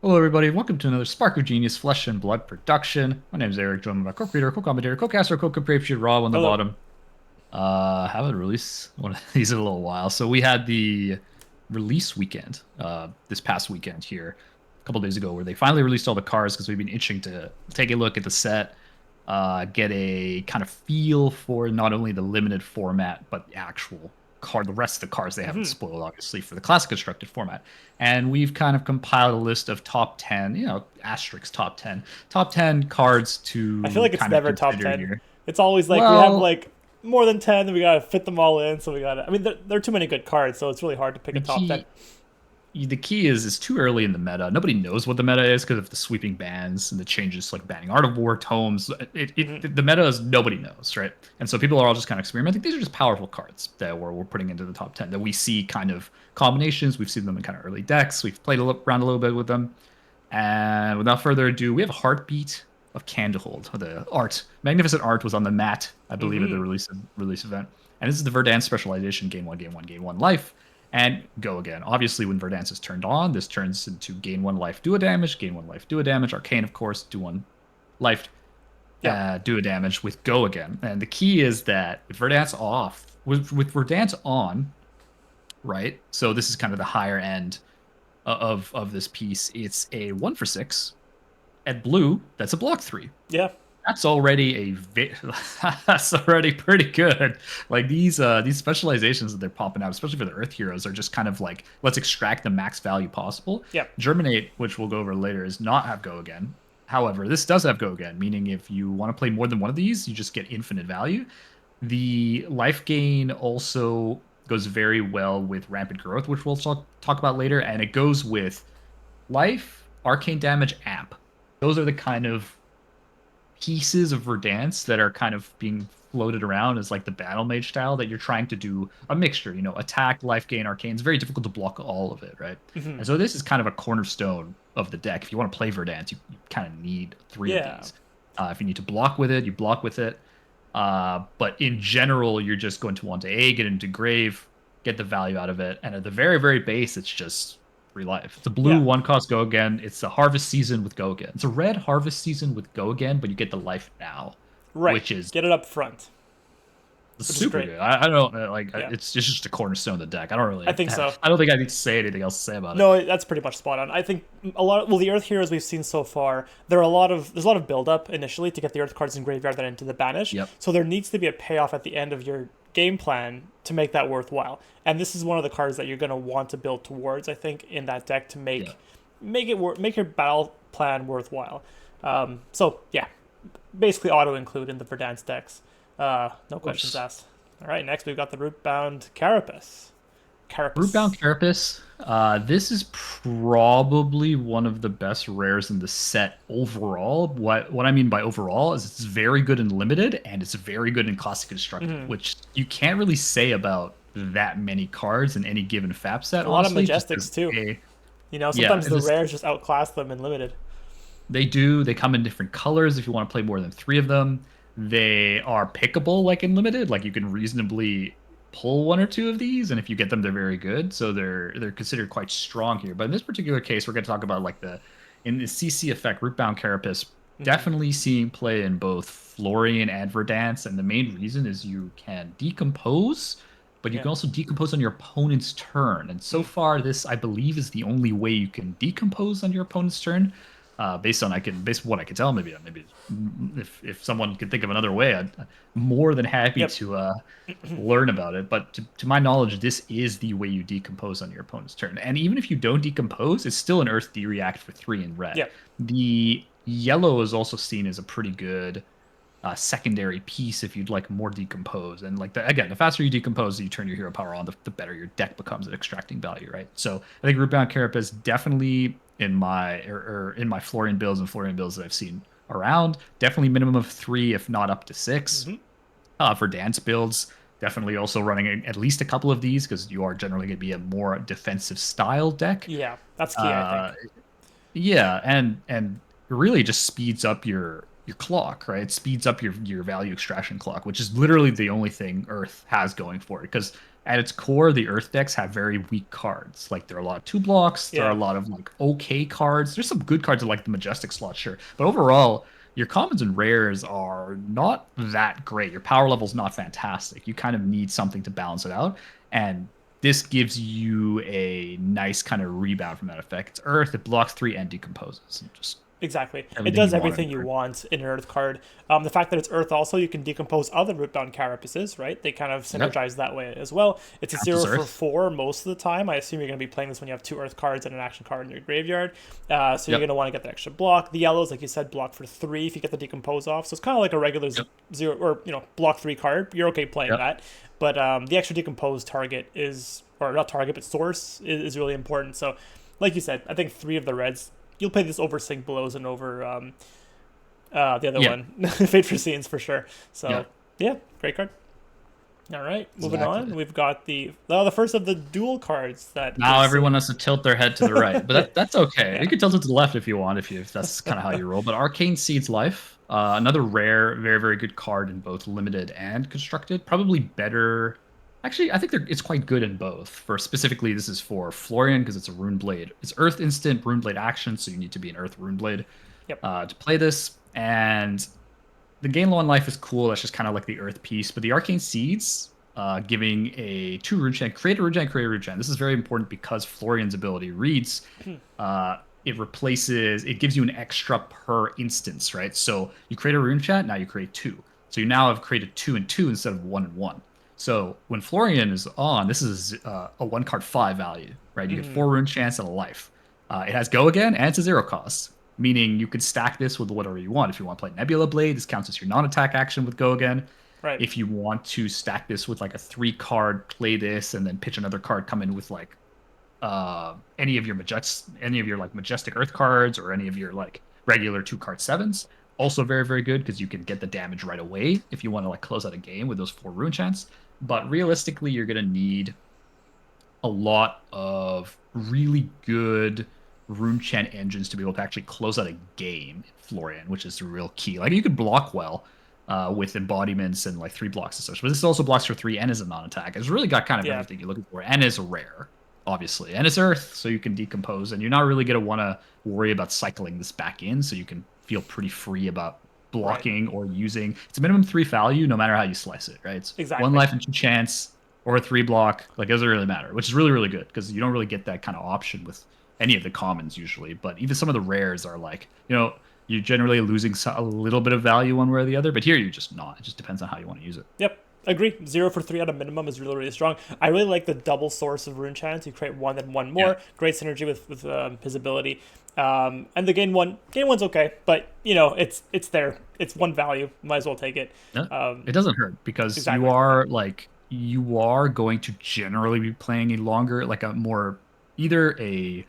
Hello, everybody. Welcome to another Spark of Genius Flesh and Blood production. My name is Eric, joined by my co-creator, co-commentator, co-caster, co-compatriot, Rob on the Hello. bottom. Haven't released one of these in a little while. So we had the release weekend, this past weekend here, a couple days ago, where they finally released all the cards because we've been itching to take a look at the set, get a kind of feel for not only the limited format, but the actual card, the rest of the cards they haven't Hmm. spoiled, obviously, for the classic constructed format. And we've kind of compiled a list of top 10, asterisk top 10 cards I feel to like it's kind of never top consider 10. here. It's always like we have Well, like more than 10, and we gotta fit them all in. So we gotta. I mean, there are too many good cards, so it's really hard to pick a the top 10. key the key is it's too early in the meta. Nobody knows what the meta is because of the sweeping bans and the changes like banning Art of War tomes. Hmm. The meta is nobody knows, right? And so people are all just kind of experimenting. These are just powerful cards that we're putting into the top 10 that we see kind of combinations. We've seen them in kind of early decks. We've played around a little bit with them. And without further ado, we have a Heartbeat of Candlehold. The art, magnificent art, was on the mat, I believe, at the Hmm. release event. And this is the Verdance specialization: gain one life, and go again. Obviously, when Verdance is turned on, this turns into gain one life, do a damage, gain one life, do a damage. Arcane, of course, do one life, Yeah. do a damage with go again. And the key is that with Verdance off, with Verdance on, right? So this is kind of the higher end of this piece. It's a 1 for 6 at blue. That's a block 3. Yeah. That's already that's already pretty good. Like these specializations that they're popping out, especially for the Earth heroes, are just kind of like, let's extract the max value possible. Yeah. Germinate, which we'll go over later, is not have go again. However, this does have go again, meaning if you want to play more than one of these, you just get infinite value. The life gain also goes very well with rampant growth, which we'll talk about later, and it goes with life, arcane damage, amp. Those are the kind of pieces of Verdance that are kind of being floated around as like the battle mage style that you're trying to do a mixture, attack, life gain, arcane. It's very difficult to block all of it, right? Hmm. And so this is kind of a cornerstone of the deck. If you want to play Verdance, you kind of need three of Yeah. these. If you need to block with it, you block with it. But in general, you're just going to want to get into Grave, get the value out of it, and at the very, very base, it's just free life. It's a blue Yeah. one cost go again. It's a harvest season with go again. It's a red harvest season with go again, but you get the life now, Right. which is Get it up front, which is super great. good. I don't Yeah. it's just a cornerstone of the deck. I don't I really think so. I don't think I need to say anything else to say about it. No, that's pretty much spot on. I think a lot. Well, the Earth heroes we've seen so far, there's a lot of build up initially to get the Earth cards in graveyard then into the banish. Yep. So there needs to be a payoff at the end of your game plan to make that worthwhile. And this is one of the cards that you're going to want to build towards. I think in that deck to Yeah. make your battle plan worthwhile. So yeah, basically auto include in the Verdance decks. No Of questions course. asked. All right, next we've got the Rootbound Carapace. Rootbound Carapace. Carapace. This is probably one of the best rares in the set overall. What I mean by overall is it's very good in limited and it's very good in classic constructed, Hmm. which you can't really say about that many cards in any given FAP set, A lot of honestly. Just Majestics because too. yeah, Sometimes the rares just outclass them in limited. they do. They come in different colors if you want to play more than three of them. They are pickable like in limited. Like you can reasonably pull one or two of these, and if you get them, they're very good. So they're considered quite strong here. But in this particular case, we're going to talk about like the in the CC effect, Rootbound Carapace Hmm. definitely seeing play in both Florian and Verdance, and the main reason is you can decompose, but you Yeah. can also decompose on your opponent's turn. And so Mm. far, this I believe is the only way you can decompose on your opponent's turn. Based on what I can tell, maybe if someone could think of another way, I'm more than happy Yep. to learn about it. But to my knowledge, this is the way you decompose on your opponent's turn. And even if you don't decompose, it's still an Earth D react for 3 in red. Yep. The yellow is also seen as a pretty good secondary piece if you'd like more decompose. And like again, the faster you decompose, you turn your hero power on, the better your deck becomes at extracting value, right? So I think Rootbound Carapace definitely in my or in my Florian builds and Florian builds that I've seen around, definitely minimum of 3, if not up to 6. Hmm. For dance builds, definitely also running at least a couple of these because you are generally going to be a more defensive style deck. Yeah. That's key, I Uh, think. yeah, and it really just speeds up your clock, right? It speeds up your value extraction clock, which is literally the only thing Earth has going for it. Because at its core, the Earth decks have very weak cards. Like there are a lot of two blocks. There are a Yeah, lot of like okay cards. There's some good cards like the Majestic slot, sure, but overall, your commons and rares are not that great. Your power level's not fantastic. You kind of need something to balance it out, and this gives you a nice kind of rebound from that effect. It's Earth. It blocks three and decomposes. And just exactly. It everything does you want in everything you Earth. want in an Earth card. The fact that it's Earth also, you can decompose other Rootbound Carapaces, right? They kind of Yep, synergize that way as well. It's a counts as zero for Earth. 4 most of the time. I assume you're going to be playing this when you have 2 Earth cards and an action card in your graveyard. So you're going Yep, to want to get the extra block. The yellows, like you said, block for 3 if you get the decompose off. So it's kind of like a regular yep, zero or block 3 card. You're okay playing yep. that. But the extra decompose target is, or not target, but source is really important. So, like you said, I think 3 of the reds, you'll play this over Sync Blows and over the other Yeah, one, Fate for Scenes for sure. yeah, So yeah, great card. All right, moving on. exactly. We've got the first of the dual cards that Now gives everyone some. has to tilt their head to the right, but that's okay. You Yeah. can tilt it to the left if you want, if that's kind of how you roll. But Arcane Seeds Life, another rare, very very good card in both limited and constructed. Probably better. Actually, I think it's quite good in both. For specifically, this is for Florian because it's a Rune Blade. It's Earth instant Rune Blade action, so you need to be an Earth Rune Blade Yep. to play this. And the gain low on life is cool. That's just kind of like the Earth piece. But the Arcane Seeds, giving a 2 rune chant, create a rune chant, create a rune chant. This is very important because Florian's ability reads. It gives you an extra per instance, right? So you create a rune chant, now you create 2. So you now have created 2 and 2 instead of 1 and 1. So when Florian is on, this is a 1 card 5 value, right? You get Mm-hmm. 4 rune chants and a life. It has go again, and it's a 0 cost, meaning you could stack this with whatever you want. If you want to play Nebula Blade, this counts as your non-attack action with go again. Right. If you want to stack this with like a 3 card, play this, and then pitch another card, come in with like any of your like majestic earth cards or any of your like regular 2 card sevens. Also very very good because you can get the damage right away if you want to like close out a game with those 4 rune chants. But realistically, you're gonna need a lot of really good rune chant engines to be able to actually close out a game in Florian, which is the real key. Like you could block well with embodiments and like 3 blocks and such, but this also blocks for 3 and is a non-attack. It's really got kind of Yeah. everything you're looking for, and is rare, obviously, and it's Earth, so you can decompose, and you're not really gonna want to worry about cycling this back in, so you can feel pretty free about Right. blocking or using. It's a minimum 3 value, no matter how you slice it, right? It's one Exactly. life and 2 chance or a 3 block, like it doesn't really matter, which is really really good because you don't really get that kind of option with any of the commons usually. But even some of the rares are like, you're generally losing a little bit of value one way or the other. But here you're just not. It just depends on how you want to use it. Yep. Agree. 0 for 3 at a minimum is really, really strong. I really like the double source of rune chants. You create one and one Yeah. more. Great synergy with his ability. And the gain one's okay, but it's there. It's 1 value. Might as well take it. Yeah. Um, It doesn't hurt because exactly. Yeah. you are going to generally be playing a longer, like a more either a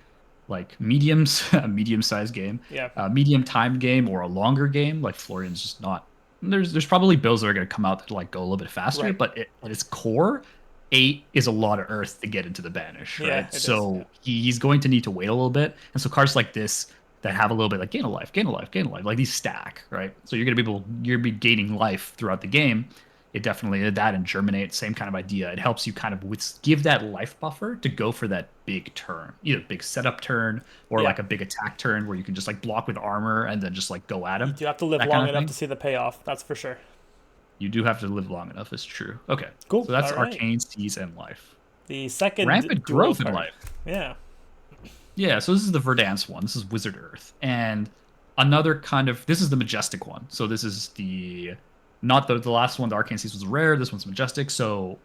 like a medium sized game, Yeah. a medium timed game, or a longer game. Like Florian's just not. There's probably builds that are going to come out that like go a little bit faster, Right. but at its core, 8 is a lot of Earth to get into the banish, Yeah. right? It is. Yeah. So he's going to need to wait a little bit, and so cards like this that have a little bit like gain a life, gain a life, gain a life, like these stack, right? So you're gonna be gaining life throughout the game. It definitely that and germinate, same kind of idea. It helps you kind of give that life buffer to go for that big turn, either big setup turn or Yeah. like a big attack turn where you can just like block with armor and then just like go at You him, do have to live that kind long of enough to thing. see the payoff. That's for sure. You do have to live long enough, it's true. Okay, Cool. so that's All right. Arcane Seas and Life. The second Rampant dual Growth in card. Life. Yeah. Yeah, so this is the Verdance one. This is Wizard Earth. And another kind of this is the majestic one. So this is the not the last one, the Arcane Seas was rare. This one's majestic. So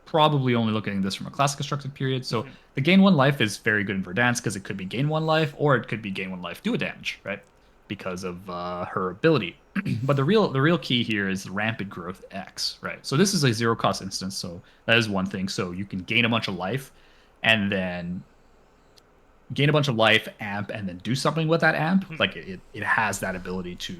probably only looking at this from a classic constructed period. So Hmm. the gain 1 life is very good in Verdance because it could be gain 1 life or it could be gain 1 life, do a damage, right? Because of her ability. But the real key here is Rampant Growth X, right? So this is a 0 cost instance, so that is one thing. So you can gain a bunch of life and then gain a bunch of life, amp, and then do something with that amp. Hmm. Like it has that ability to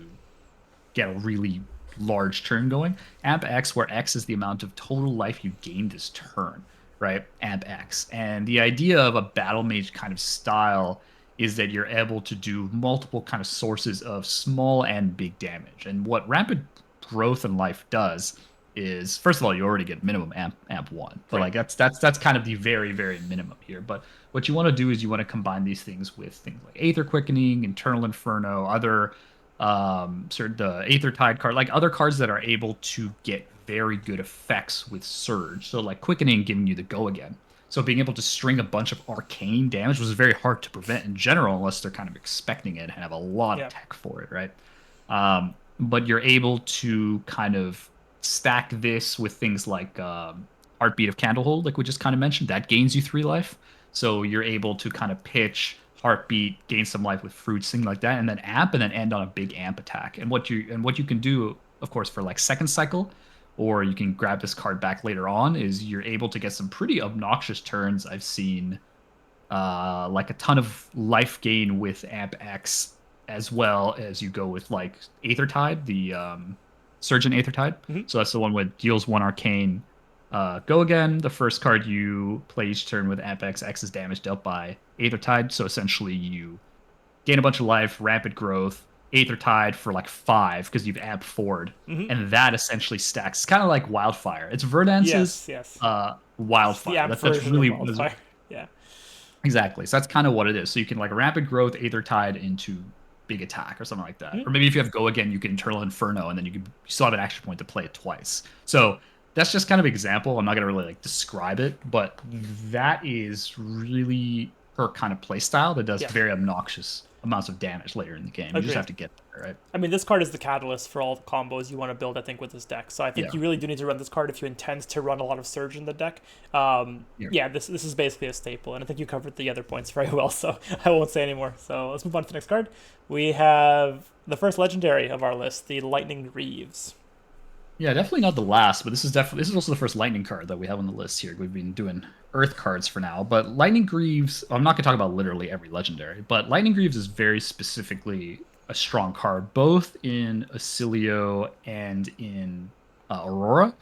get a really large turn going. Amp X, where X is the amount of total life you gain this turn, right? Amp X. And the idea of a battle mage kind of style is that you're able to do multiple kind of sources of small and big damage. And what Rampant Growth in Life does is, first of all, you already get minimum amp one, but Right. like that's kind of the very very minimum here. But what you want to do is you want to combine these things with things like Aether Quickening, Internal Inferno, other sort of the Aethertide card, like other cards that are able to get very good effects with Surge. So like Quickening giving you the go again. So being able to string a bunch of arcane damage was very hard to prevent in general, unless they're kind of expecting it and have a lot of Yeah. tech for it, right? But you're able to kind of stack this with things like Heartbeat of Candlehold, like we just kind of mentioned, that gains you 3 life. So you're able to kind of pitch Heartbeat, gain some life with Fruits, things like that, and then amp, and then end on a big amp attack. And what you can do, of course, for like second cycle, or you can grab this card back later on, is you're able to get some pretty obnoxious turns. I've seen like a ton of life gain with Amp X, as well as you go with like Aethertide, the Surgeon Aethertide. Hmm. So that's the one with deals 1 arcane. Go again. The first card you play each turn with Amp X, X is damage dealt by Aethertide. So essentially you gain a bunch of life, rapid growth, Aethertide for like 5 because you've Amp forward, Hmm. and that essentially stacks. It's kind of like Wildfire. It's Verdance's Yes. Yes. It's the Wildfire. amp That's version of really that's Wildfire. Yeah. exactly. So that's kind of what it is. So you can like rapid growth Aethertide into big attack or something like that. Mhm. Or maybe if you have go again, you can Internal Inferno and then you still have an action point to play it twice. So that's just kind of example. I'm not gonna really like describe it, but that is really her kind of play style that does Yeah. very obnoxious amounts of damage later in the game. You just have Agreed. to get there, right? I mean, this card is the catalyst for all the combos you want to build, I think, with this deck. So I think Yeah. you really do need to run this card if you intend to run a lot of Surge in the deck. Yeah. Yeah, this is basically a staple, and I think you covered the other points very well, so I won't say anymore. So let's move on to the next card. We have the first legendary of our list, the Lightning Greaves. Yeah, definitely not the last, but this is also the first lightning card that we have on the list here. We've been doing earth cards for now, but Lightning Greaves, I'm not going to talk about literally every legendary, but Lightning Greaves is very specifically a strong card, both in Acilio and in Aurora.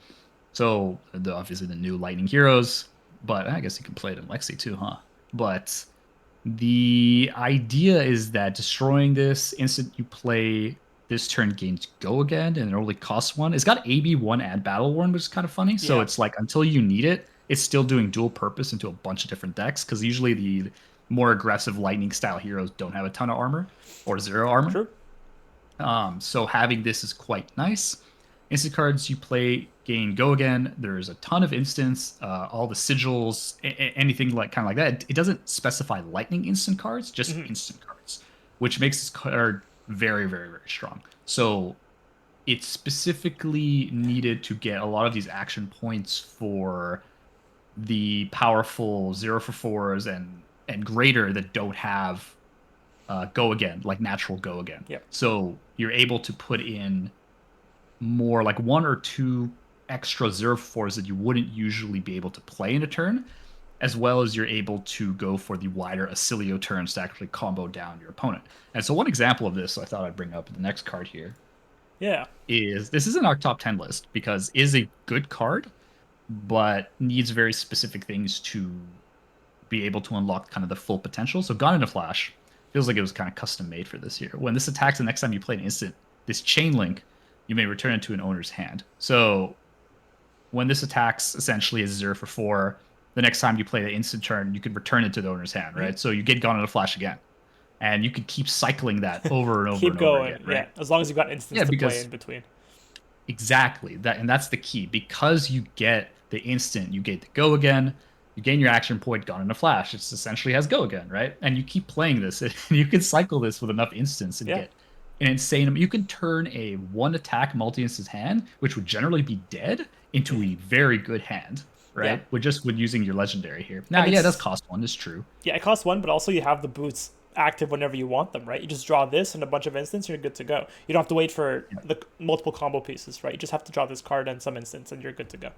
So obviously the new Lightning Heroes, but I guess you can play it in Lexi too, huh? But the idea is that destroying this instant you play this turn gains go again, and it only costs 1. It's got AB1 and Battle Worn, which is kind of funny. So Yeah, it's like until you need it, it's still doing dual purpose into a bunch of different decks. Because usually the more aggressive lightning style heroes don't have a ton of armor or 0 armor. true. So having this is quite nice. Instant cards you play gain go again. There's a ton of instants, all the sigils, anything like kind of like that. It doesn't specify lightning instant cards, just Hmm. instant cards, which makes this card very, very, very strong. So it's specifically needed to get a lot of these action points for the powerful 0 for 4s and greater that don't have go again, like natural go again. Yep. So you're able to put in more like 1 or 2 extra 0 for 4s that you wouldn't usually be able to play in a turn, as well as you're able to go for the wider Acilio turns to actually combo down your opponent. And so one example of this I thought I'd bring up in the next card here Yeah. is this isn't our top 10 list because it is a good card, but needs very specific things to be able to unlock kind of the full potential. So Gone in a Flash feels like it was kind of custom made for this here. When this attacks the next time you play an instant, this chain link, you may return it to an owner's hand. So when this attacks essentially is 0 for 4, the next time you play the instant turn, you could return it to the owner's hand, Hmm. right? So you get Gone in a Flash again. And you could keep cycling that over and over Keep and over again, going. Yeah, right? as long as you've got instants Yeah, to play because in between. exactly that, and that's the key. Because you get the instant, you get the go again, you gain your action point, Gone in a Flash. It essentially has go again, right? And you keep playing this, and you can cycle this with enough instants and Yeah. get an insane. You can turn a 1 attack multi-instance hand, which would generally be dead, into a very good hand, Yeah. right? With using your legendary here. Now, And yeah, it does it's cost 1. It's true. yeah, it costs 1, but also you have the boots active whenever you want them, right? You just draw this and a bunch of instants, you're good to go. You don't have to wait for Yeah. the multiple combo pieces, right? You just have to draw this card and some instants, and you're good to go.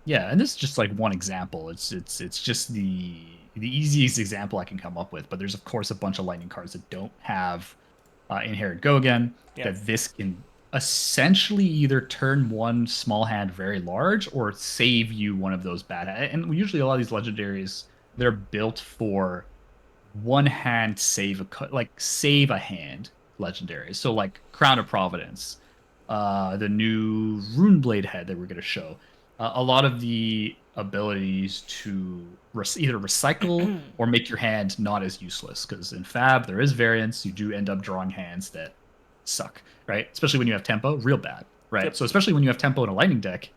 Yeah, and this is just like one example. It's just the easiest example I can come up with. But there's of course a bunch of lightning cards that don't have inherit go again. Yeah. That this can essentially either turn one small hand very large or save you one of those bad. And usually a lot of these legendaries they're built for one hand save like save a hand legendary. So like Crown of Providence, the new Runeblade head that we're going to show. A lot of the abilities to either recycle or make your hand not as useless. Because in Fab, there is variance. You do end up drawing hands that suck, right? Especially when you have tempo, real bad, right? Yep. So especially when you have tempo in a lightning deck,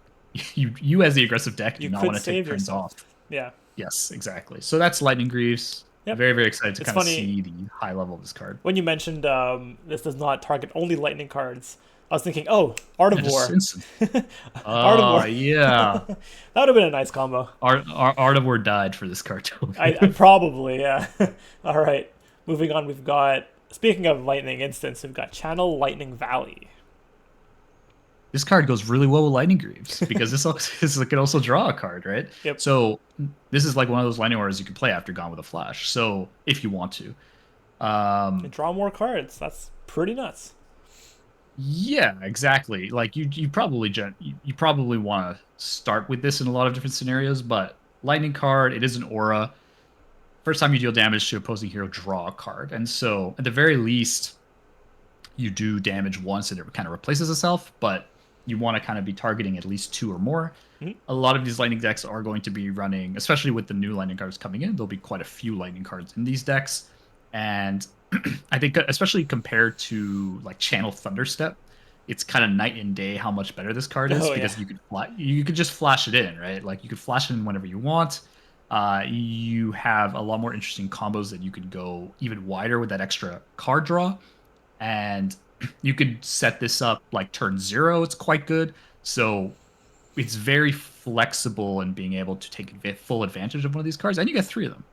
you as the aggressive deck do You not could want to take save turns off. yourself. Yeah. Yes, exactly. So that's Lightning Greaves. Yep. Very, very excited to It's kind of funny see the high level of this card. when you mentioned this does not target only lightning cards. I was thinking, oh, Art Yeah, of just War. instant. Art of War. Yeah. That would have been a nice combo. Art of War died for this card I token. probably, yeah. All right. Moving on, we've got, speaking of lightning instance, we've got Channel Lightning Valley. This card goes really well with Lightning Greaves because this can also draw a card, right? Yep. So this is like one of those Lightning Auras you can play after Gone with a Flash. So if you want to, And um, draw more cards. That's pretty nuts. yeah, exactly. Like you probably want to start with this in a lot of different scenarios, but Lightning card, it is an aura. First time you deal damage to opposing hero, draw a card, and so at the very least, you do damage once and it kind of replaces itself, but you want to kind of be targeting at least two or more. Mhm. A lot of these lightning decks are going to be running, especially with the new lightning cards coming in, there'll be quite a few lightning cards in these decks. And I think, especially compared to like Channel Thunderstep, it's kind of night and day how much better this card is Oh, yeah. because you could just flash it in, right? Like you could flash it in whenever you want. You have a lot more interesting combos that you could go even wider with that extra card draw, and you could set this up like turn 0. It's quite good. So it's very flexible in being able to take full advantage of one of these cards, and you get 3 of them,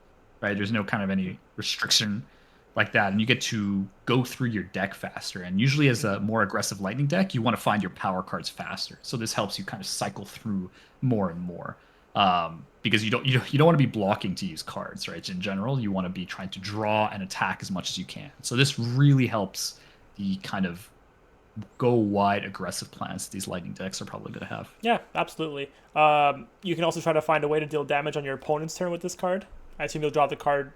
right? There's no kind of any restriction like that, and you get to go through your deck faster. And usually, as a Mhm. more aggressive lightning deck, you want to find your power cards faster. So this helps you kind of cycle through more and more. Because you don't want to be blocking to use cards, right? In general, you want to be trying to draw and attack as much as you can. So this really helps the kind of go wide aggressive plans these lightning decks are probably going to have. Yeah, absolutely. You can also try to find a way to deal damage on your opponent's turn with this card. I assume you'll draw the card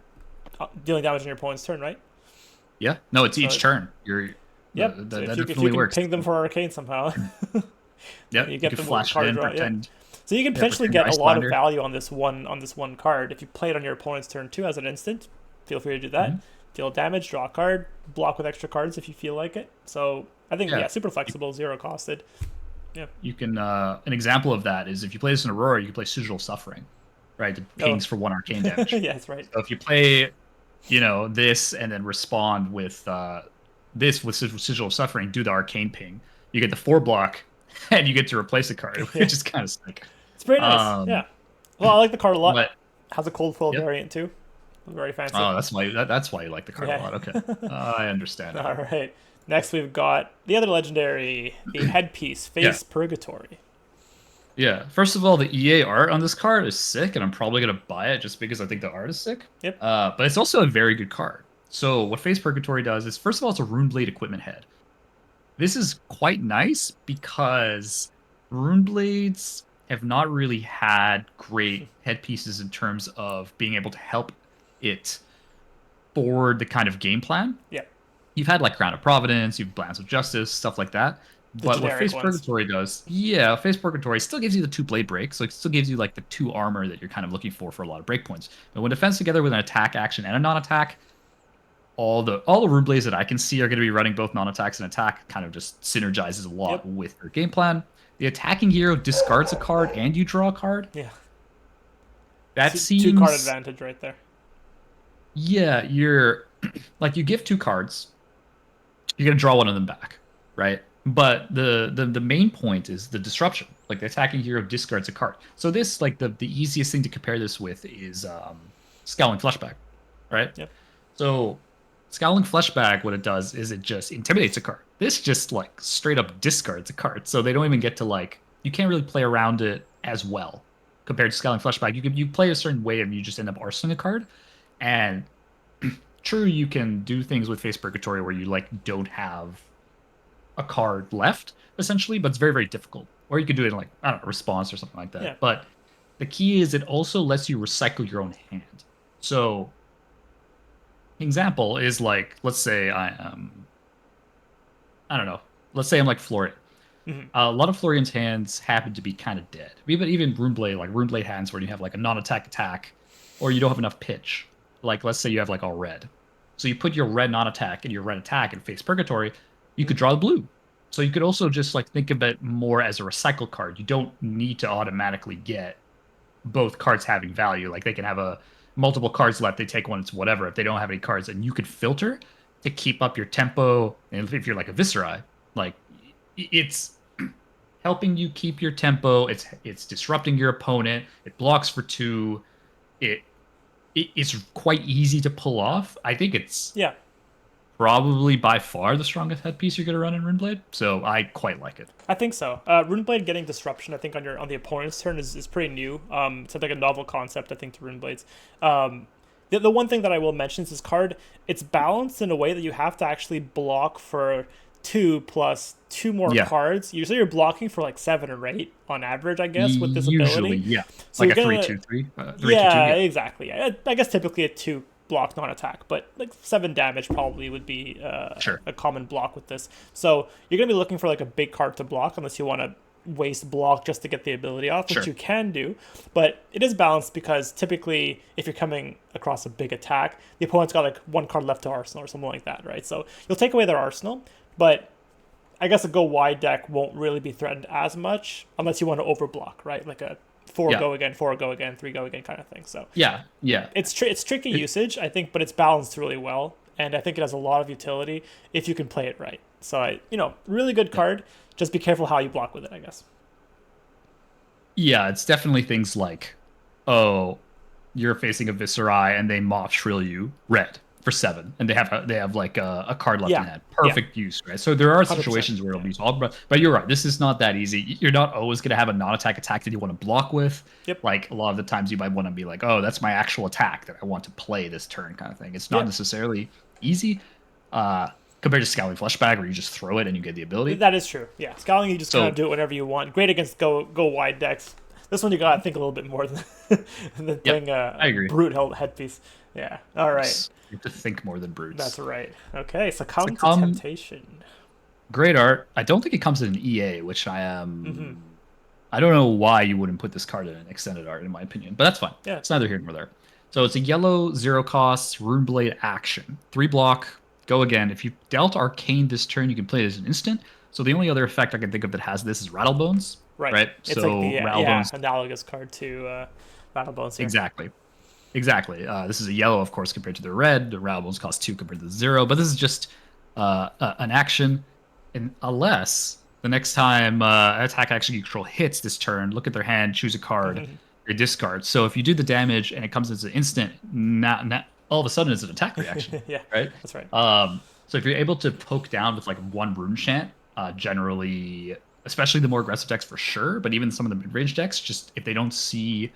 dealing damage on your opponent's turn, right? Yeah, no, it's So, each turn. yep. So That if you definitely can works. ping them for Arcane somehow, Yep, you you get could them with flash it card in, draw. Yeah. pretend. So you can Yeah, potentially pretend you're get a lot of Icelander. value on this one card. If you play it on your opponent's turn too as an instant, feel free to do that. Mhm. Deal damage, draw a card, block with extra cards if you feel like it. So I think Yeah, yeah, super flexible, zero costed. Yeah. you can. An example of that is if you play this in Aurora, you can play Sigil of Suffering, right? The Oh, pings for 1 arcane damage. yeah, that's right. So if you play, this and then respond with this with Sigil of Suffering, do the arcane ping, you get the 4 block, and you get to replace a card, Yeah, which is kind of sick. it's pretty nice. Um, Yeah. Well, I like the card a lot. but Has a cold foil yep. variant too. Very fancy. Oh, that's why you like the card a Yeah. lot. Okay, I understand All now. right. Next, we've got the other legendary, the headpiece, Yeah, Face Purgatory. yeah. First of all, the EA art on this card is sick, and I'm probably gonna buy it just because I think the art is sick. Yep. But it's also a very good card. So what Face Purgatory does is, first of all, it's a Runeblade equipment head. This is quite nice because Runeblades have not really had great headpieces in terms of being able to help it forward the kind of game plan. Yep. You've had like Crown of Providence, you've Blades of Justice, stuff like that. The But what generic Face ones. Purgatory does, yeah, Face Purgatory still gives you the 2 blade breaks, so it still gives you like the 2 armor that you're kind of looking for a lot of breakpoints. But when defense together with an attack action and a non-attack, all the Runeblades that I can see are going to be running both non-attacks and attack. Kind of just synergizes a lot Yep. with your game plan. The attacking hero discards a card and you draw a card. Yeah. That Two card seems, advantage right there. yeah, you're like, you give 2 cards, you're gonna draw one of them back, right? But the main point is the disruption. Like the attacking hero discards a card. So this, like, the easiest thing to compare this with is Scowling Fleshback, right? Yep. So Scowling Fleshback, what it does is it just intimidates a card. This just like straight up discards a card. So they don't even get to, like, you can't really play around it as well compared to Scowling Fleshback. You play a certain way and you just end up arsoning a card. And true, you can do things with Face Purgatory where you like don't have a card left essentially, but it's very, very difficult. Or you could do it in, like, I don't know, response or something like that. Yeah. But the key is it also lets you recycle your own hand. So example is, like, let's say I don't know, let's say I'm like Florid. Hmm. A lot of Florian's hands happen to be kind of dead. Even Runeblade, like Runeblade hands where you have like a non-attack attack, or you don't have enough pitch. Like let's say you have like all red. So you put your red non-attack and your red attack and face Purgatory, you could Hmm. draw the blue. So you could also just like think of it more as a recycle card. You don't need to automatically get both cards having value. Like they can have a multiple cards left, they take one, it's whatever. If they don't have any cards, and you could filter to keep up your tempo. And if you're like a Viscerai, like it's helping you keep your tempo. It's disrupting your opponent. It blocks for two. It it's quite easy to pull off. I think it's Yeah, probably by far the strongest headpiece you're gonna run in Runeblade. So I quite like it. I think so. Runeblade getting disruption, I think on the opponent's turn is pretty new. It's like a novel concept, I think, to Runeblades. The one thing that I will mention is this card. It's balanced in a way that you have to actually block for two plus two more Yeah, cards. Usually you're blocking for like 7 or 8 on average, I guess, with this usually, ability. yeah, So like you're a three gonna, two three, 3/2/2. yeah, Yeah, exactly. I guess typically a 2 block non-attack, but like 7 damage probably would be sure, a common block with this. So you're gonna be looking for like a big card to block unless you want to waste block just to get the ability off, which sure. you can do. But it is balanced because typically if you're coming across a big attack, the opponent's got like 1 card left to arsenal or something like that, right? So you'll take away their arsenal, but I guess a go wide deck won't really be threatened as much unless you want to overblock, right? Like a four Yeah, go again, 4 go again, 3 go again kind of thing. So yeah, yeah. it's tricky It, usage, I think, but it's balanced really well, and I think it has a lot of utility if you can play it right. So really good yeah. card. Just be careful how you block with it, I guess. Yeah, it's definitely things like, oh, you're facing a Viscerai and they moth shrill you red for 7, and they have like a card left in Yeah, hand. yeah, Perfect use, right? So there are 100%. situations where it'll Yeah, be solved, but you're right. This is not that easy. You're not always going to have a non-attack attack that you want to block with. yep, Like a lot of the times, you might want to be like, oh, that's my actual attack that I want to play this turn, kind of thing. It's not yep. necessarily easy, uh, compared to Scowling Fleshbag, where you just throw it and you get the ability. That is true. Yeah, Scowling, you just kind of So do it whenever you want. Great against go wide decks. This one you gotta think a little bit more than than yep, playing I a agree. brute headpiece. Yeah. All right. You have to think more than That's brutes. right. Okay. Succumb to Succumb, temptation. great art. I don't think it comes in an EA, which Mm-hmm. I don't know why you wouldn't put this card in an extended art, in my opinion, but that's fine. Yeah. It's neither here nor there. So it's a yellow 0 cost Runeblade action. 3 block, go again. If you dealt Arcane this turn, you can play it as an instant. So the only other effect I can think of that has this is Rattlebones, Right. right? It's like the So yeah Rattlebones, analogous card to Battlebones here. exactly. Exactly. This is a yellow, of course, compared to the red. The Rattlebones cost 2 compared to the 0, but this is just an action. And unless the next time attack action you control hits this turn, look at their hand, choose a card, or discard. So if you do the damage and it comes as an instant, not all of a sudden it's an attack reaction, Yeah, right? that's right. So if you're able to poke down with like 1 rune chant, generally, especially the more aggressive decks for sure, but even some of the mid-range decks, just if they don't see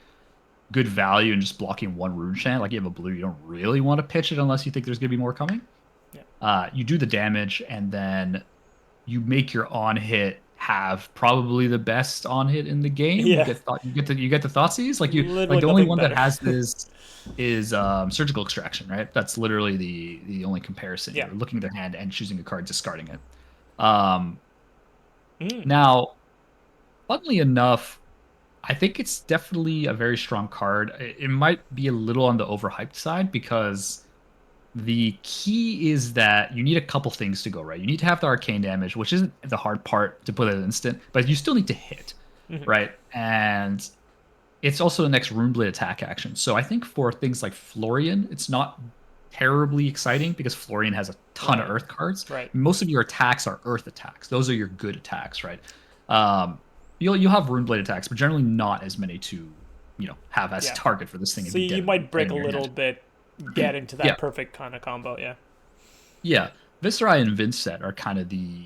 good value in just blocking 1 rune chant, like you have a blue, you don't really want to pitch it unless you think there's going to be more coming. Yeah. You do the damage, and then you make your on hit have probably the best on hit in the game. Yeah. You get the Thoughtseize. Like Literally the only nothing one better. that has this is surgical extraction, right? That's literally the only comparison. Yeah. You're looking at their hand and choosing a card, discarding it. Um, Mm. Now, funnily enough, I think it's definitely a very strong card. It might be a little on the overhyped side because the key is that you need a couple things to go right. You need to have the arcane damage, which isn't the hard part to put at an instant, but you still need to hit, Mhm. right? And it's also the next Runeblade attack action. So I think for things like Florian, it's not terribly exciting because Florian has a ton of Right. Earth cards. Right. Most of your attacks are Earth attacks. Those are your good attacks, right? Um, you'll have Runeblade attacks, but generally not as many to have as Yeah. target for this thing and So be you dead might break in a your little hand. bit, get into Yeah, that perfect kind of combo. Yeah. yeah. Viscerai and Vincent are kind of the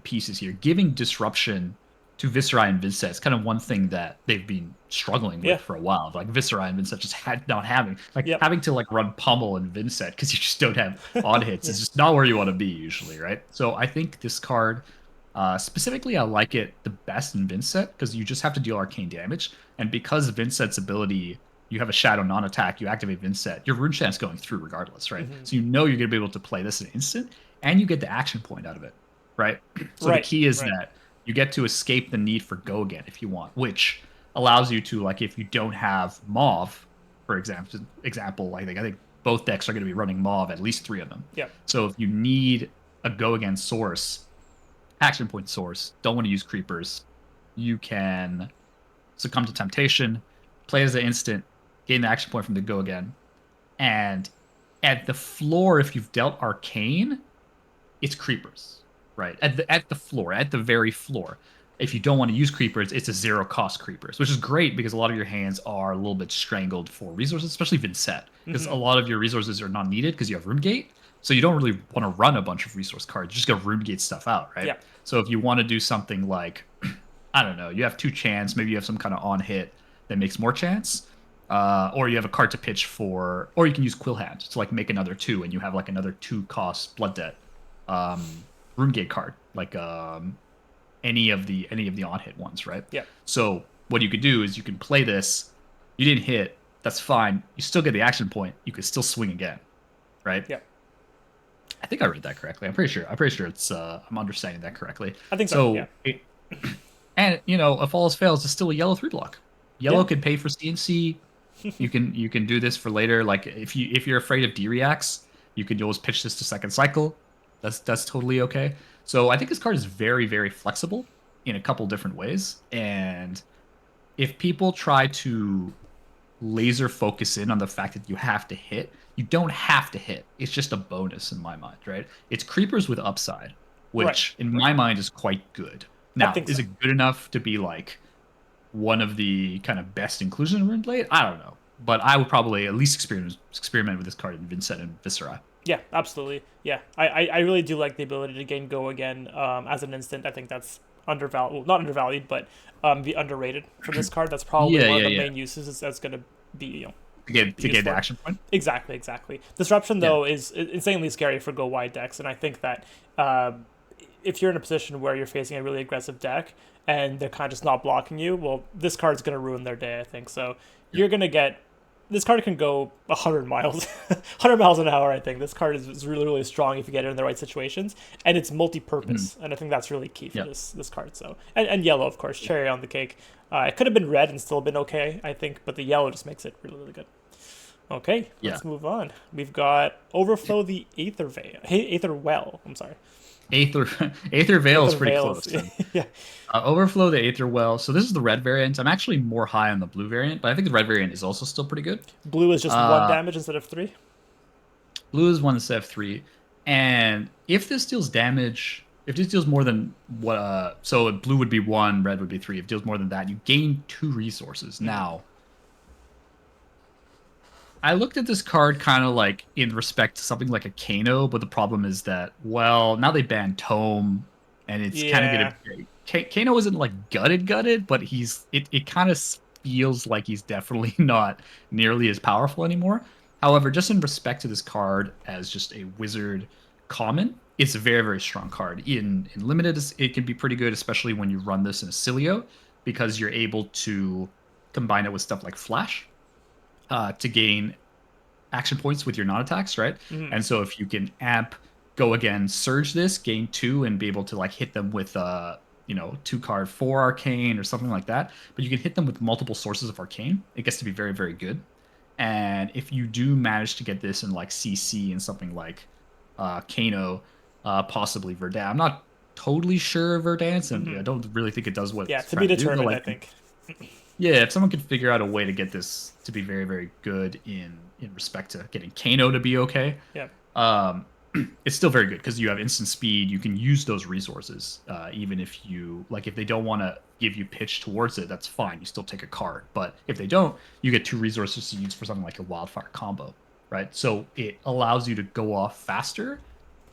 pieces here. Giving disruption to Viscerai and Vincent is kind of one thing that they've been struggling Yeah. with for a while. Like Viscerai and Vincent just had not having Yep. having to like run pummel and Vincent because you just don't have odd hits. Yeah. It's just not where you want to be usually, right? So I think this card, specifically, I like it the best in Vincent because you just have to deal arcane damage, and because Vincent's ability, you have a shadow non-attack, you activate Vincent, your rune chant's going through regardless, right? Hmm. So you're gonna be able to play this in an instant, and you get the action point out of it, right? So the Right. key is Right. that you get to escape the need for go again if you want, which allows you to, like, if you don't have Mauve, for example, I think both decks are going to be running Mauve, at least three of them. Yeah. So if you need a go again source, action point source, don't want to use creepers, you can succumb to temptation, play as an instant, gain the action point from the go again, and at the floor, if you've dealt Arcane, it's creepers, right? At the floor, at the very floor. If you don't want to use creepers, it's a zero cost creepers, which is great because a lot of your hands are a little bit strangled for resources, especially Vincent, because a lot of your resources are not needed because you have Roomgate. So you don't really want to run a bunch of resource cards. You just got Roomgate stuff out, right? Yeah. So if you want to do something like, I don't know, you have two chance, maybe you have some kind of on hit that makes more chance. Or you have a card to pitch for, or you can use Quill Hand to like make another two, and you have like another 2 cost Blood Debt Roomgate card, like any of the on hit ones, right? Yeah. So what you could do is you can play this. You didn't hit, that's fine. You still get the action point. You could still swing again, right? Yeah. I think I read that correctly. I'm pretty sure it's I'm understanding that correctly. I think so. Yeah. And if all else fails, it's still a yellow 3 block. Yellow Yeah. can pay for CNC. You can do this for later. Like if you're afraid of D reacts, you could always pitch this to second cycle. That's totally okay. So I think this card is very, very flexible in a couple different ways. And if people try to laser focus in on the fact that you have to hit, you don't have to hit. It's just a bonus in my mind, right? It's creepers with upside, which in my mind is quite good. I Now, think is so. it good enough to be like one of the kind of best inclusion in Runeblade? I don't know. But I would probably at least experiment with this card in Vincent and Viscera. Yeah, absolutely. Yeah, I really do like the ability to gain go again as an instant. I think that's undervalued, well, not undervalued, but the underrated for this card. That's probably Yeah, one yeah, of the yeah. main uses that's going to be, To used get the for. action point. Exactly, exactly. Disruption, Yeah. though, is insanely scary for go wide decks, and I think that if you're in a position where you're facing a really aggressive deck and they're kind of just not blocking you, well, this card's going to ruin their day, I think. So you're going to get. This card can go 100 miles, 100 miles an hour, I think. This card is really, really strong if you get it in the right situations, and it's multi-purpose, and I think that's really key for Yep. this card. So and yellow, of course, cherry on the cake. It could have been red and still been okay, I think, but the yellow just makes it really, really good. Okay, Yeah. let's move on. We've got Overflow the Aetherwell. I'm sorry. Aether Aether Veil is pretty Veils. close. Yeah. Overflow the Aetherwell. So this is the red variant. I'm actually more high on the blue variant, but I think the red variant is also still pretty good. Blue is just one damage instead of three. Blue is one instead of three, and if this deals damage, if this deals more than what, so blue would be one, red would be three. If it deals more than that, you gain 2 resources. Now, I looked at this card kind of like in respect to something like a Kano, but the problem is that, well, now they banned Tome, and it's kind of Yeah. gonna. Kano isn't like gutted, but it kind of feels like he's definitely not nearly as powerful anymore. However, just in respect to this card as just a wizard common, it's a very, very strong card. In limited, it can be pretty good, especially when you run this in a Cilio, because you're able to combine it with stuff like Flash to gain action points with your non-attacks, right? Mhm. And so if you can amp, go again, surge this, gain 2, and be able to like hit them with 2 card 4 Arcane or something like that. But you can hit them with multiple sources of Arcane. It gets to be very, very good. And if you do manage to get this in like CC and something like Kano, possibly Verdant. I'm not totally sure of Verdance, and I don't really think it does what Yeah, it's to be trying to do. But, determined, I like, think. yeah, if someone could figure out a way to get this to be very, very good in respect to getting Kano to be okay, Yeah. it's still very good because you have instant speed. You can use those resources, even if they don't want to give you pitch towards it, that's fine. You still take a card, but if they don't, you get 2 resources to use for something like a wildfire combo, right? So it allows you to go off faster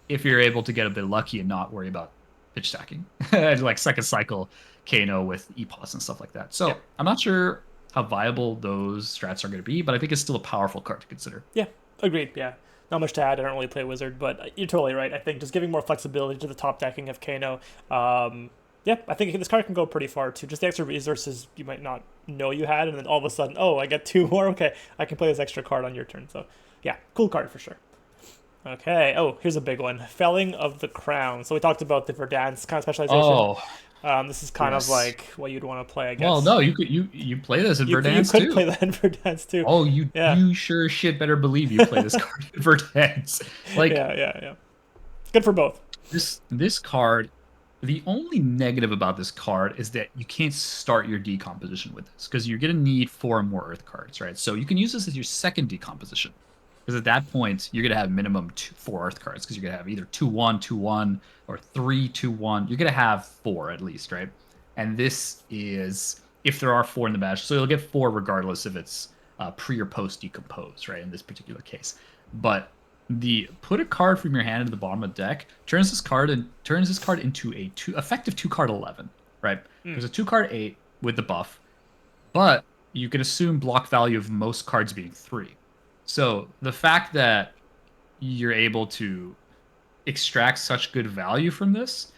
if you're able to get a bit lucky and not worry about pitch stacking, like second cycle Kano with EPOS and stuff like that. So Yeah. I'm not sure how viable those strats are going to be, but I think it's still a powerful card to consider. Yeah, agreed. Yeah, not much to add. I don't really play Wizard, but you're totally right. I think just giving more flexibility to the top decking of Kano. Yeah, I think this card can go pretty far too. Just the extra resources you might not know you had, and then all of a sudden, oh, I get 2 more. Okay, I can play this extra card on your turn. So, yeah, cool card for sure. Okay. Oh, here's a big one: Felling of the Crown. So we talked about the Verdansk kind of specialization. Oh, This is kind of Yes. like what you'd want to play, I Well, guess. no, you play this in You Verdansk could too. play that in Verdansk too. Oh, you Yeah, you sure as shit better believe you play this card in Verdansk. Like yeah. Good for both. this card, the only negative about this card is that you can't start your decomposition with this because you're gonna need 4 more Earth cards, right? So you can use this as your second decomposition. Because at that point, you're gonna have minimum 4 Earth cards because you're gonna have either 2/1, 2/1, or 3/2/1. You're gonna have 4 at least, right? And this is if there are 4 in the match, so you'll get 4 regardless if it's pre or post decompose, right? In this particular case, but the put a card from your hand to the bottom of the deck turns this card into a effective 2 card 11, right? Mm. There's a 2 card 8 with the buff, but you can assume block value of most cards being 3. So the fact that you're able to extract such good value from this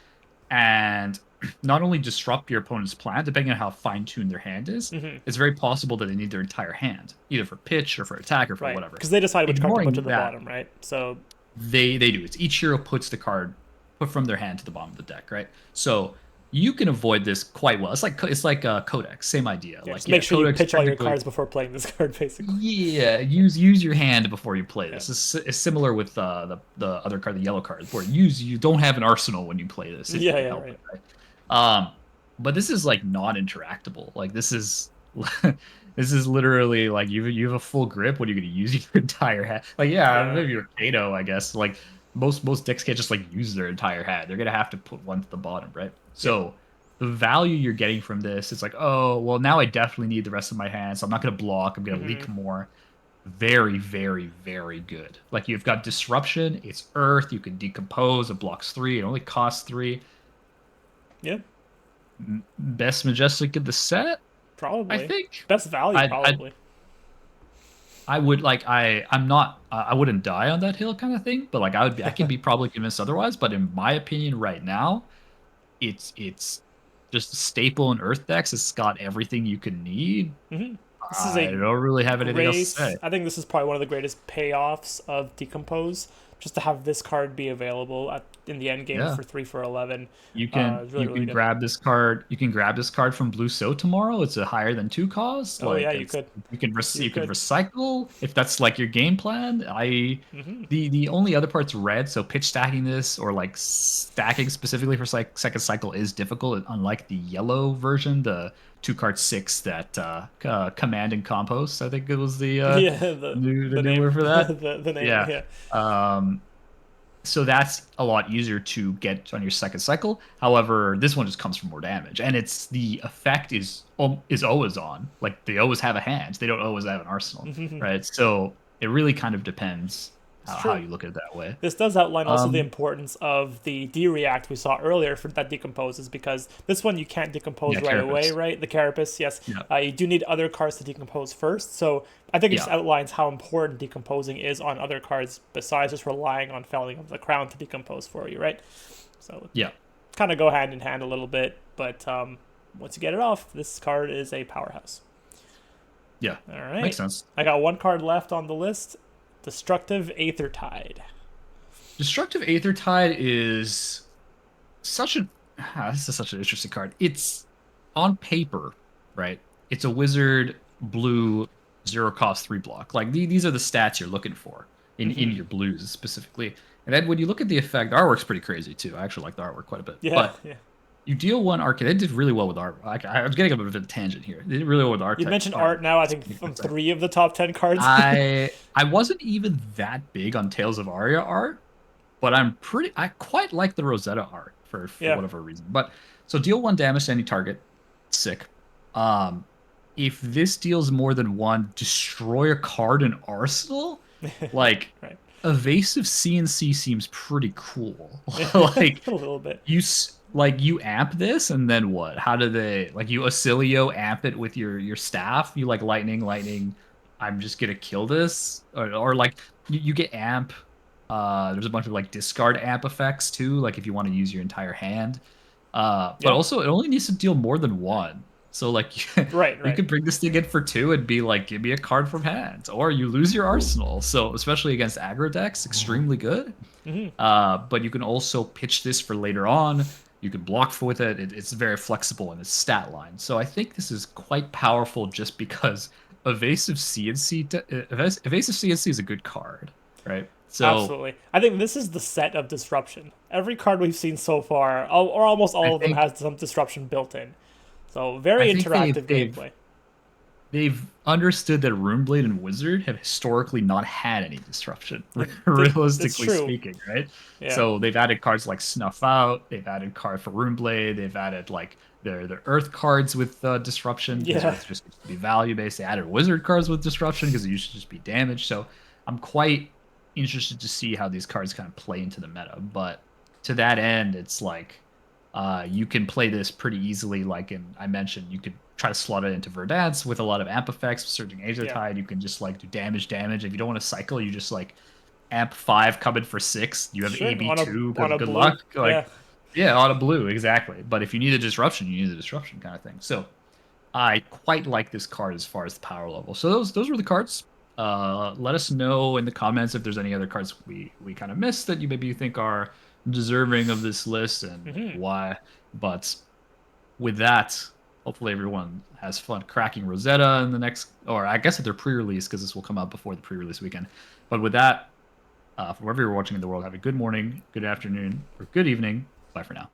and not only disrupt your opponent's plan, depending on how fine-tuned their hand is, Hmm. it's very possible that they need their entire hand, either for pitch or for attack or for Right, whatever. because they decide which card to put to Ignoring the that, bottom, right? So they do. It's each hero puts the card put from their hand to the bottom of the deck, right? So you can avoid this quite well. It's like Codex, same idea. yeah, Like just yeah, make sure you Codex pitch all your technically. cards before playing this card, basically. Yeah, use your hand before you play Yeah, this. It's similar with the other card, the yellow card, where you don't have an arsenal when you play this if you can yeah, help it, right. right? But this is like non-interactable. Like this is this is literally like you have a full grip when you're gonna use your entire hand. Like yeah, Yeah. maybe you're Kano, I guess. Like most decks can't just like use their entire hand. They're gonna have to put one to the bottom, right? Yep. So the value you're getting from this, it's like, oh, well, now I definitely need the rest of my hand, so I'm not going to block. I'm going to Hmm. leak more. Very, very, very good. Like you've got disruption. It's Earth. You can decompose. It blocks 3. It only costs 3. Yep. Best majestic in the set, I Probably think. best value, I I probably. I would like I'm not I wouldn't die on that hill kind of thing, but like I could be probably convinced otherwise. But in my opinion, right now, it's just a staple in Earth decks. It's got everything you could need. Hmm. This is I a don't really have anything else to great. say. I think this is probably one of the greatest payoffs of Decompose. Just to have this card be available in the end game Yeah, for 3 for 11, you can is really you really can good. grab this card. You can grab this card from Blue So tomorrow. It's a higher than 2 cost. Oh yeah, Like you it's could. You you can could. recycle if that's like your game plan. I Hmm. the only other part's red, so pitch stacking this or like stacking specifically for second cycle is difficult. Unlike the yellow version, the 2 card 6 that command and compost. I think it was Yeah, the the new name, word for that. the name. Yeah. Yeah. Um, so that's a lot easier to get on your second cycle. However, this one just comes for more damage, and it's the effect is always on. Like they always have a hand. They don't always have an arsenal, right? So it really kind of depends It's how true. you look at it that way. This does outline also the Um, importance of the D-React we saw earlier for that decomposes, because this one you can't decompose yeah, right away, Carapace. right? The Carapace, yes. Yeah, You do need other cards to decompose first. So I think it just yeah, outlines how important decomposing is on other cards besides just relying on Felling of the Crown to decompose for you, right? So yeah, kind of go hand in hand a little bit, but once you get it off, this card is a powerhouse. yeah. All Makes right. sense. I got one card left on the list. Destructive Aethertide. Destructive Aethertide is such a this is such an interesting card. It's on paper, right? It's a wizard blue 0 cost 3 block. Like these are the stats you're looking for in Hmm. your blues specifically. And then when you look at the effect, the artwork's pretty crazy too. I actually like the artwork quite a bit. Yeah, But yeah. you deal 1 Arcane. They did really well with art. I was getting a bit of a tangent here. They did really well with art. You mentioned art now, I think, from 3 of the top 10 cards. I wasn't even that big on Tales of Aria art, but I quite like the Rosetta art for Yeah. whatever reason. But so deal 1 damage to any target. Sick. Um if this deals more than 1, destroy a card in Arsenal. Like Right. evasive CNC seems pretty cool. Like A little bit. you amp this and then what? How do they like you Acilio amp it with your staff? You like lightning. I'm just gonna kill this, or like you get amp. There's a bunch of like discard amp effects too. Like if you want to use your entire hand. But Yep. also it only needs to deal more than 1. So like Right, you right. could bring this thing in for 2 and be like, give me a card from hand, or you lose your arsenal. So especially against aggro decks, extremely good. Hmm. But you can also pitch this for later on. You can block with it. It's very flexible in its stat line. So I think this is quite powerful just because evasive CNC evasive CNC is a good card, right? So Absolutely. I think this is the set of disruption. Every card we've seen so far, or almost I all of them, think has some disruption built in. So I very think interactive they've gameplay. they've understood that Runeblade and Wizard have historically not had any disruption, It's realistically true. speaking, right? Yeah. So they've added cards like Snuff Out, they've added card for Runeblade, they've added like their Earth cards with disruption because Yeah. Earth just used to be value based. They added Wizard cards with disruption because it used to just be damage. So I'm quite interested to see how these cards kind of play into the meta. But to that end, it's like you can play this pretty easily. Like I mentioned, you could try to slot it into Verdance with a lot of amp effects, Surging Yeah. Aethertide. You can just like do damage. If you don't want to cycle, you just like amp 5 coming for 6. You have Sure. AB2. On a Good blue. luck. Like Yeah. yeah, on a blue exactly. But if you need a disruption, you need a disruption kind of thing. So I quite like this card as far as the power level. So those were the cards. Let us know in the comments if there's any other cards we kind of missed that you maybe think are deserving of this list and Hmm. why. But with that, hopefully everyone has fun cracking Rosetta in the next, or I guess if they're pre-release because this will come out before the pre-release weekend. But with that, from wherever you're watching in the world, have a good morning, good afternoon, or good evening. Bye for now.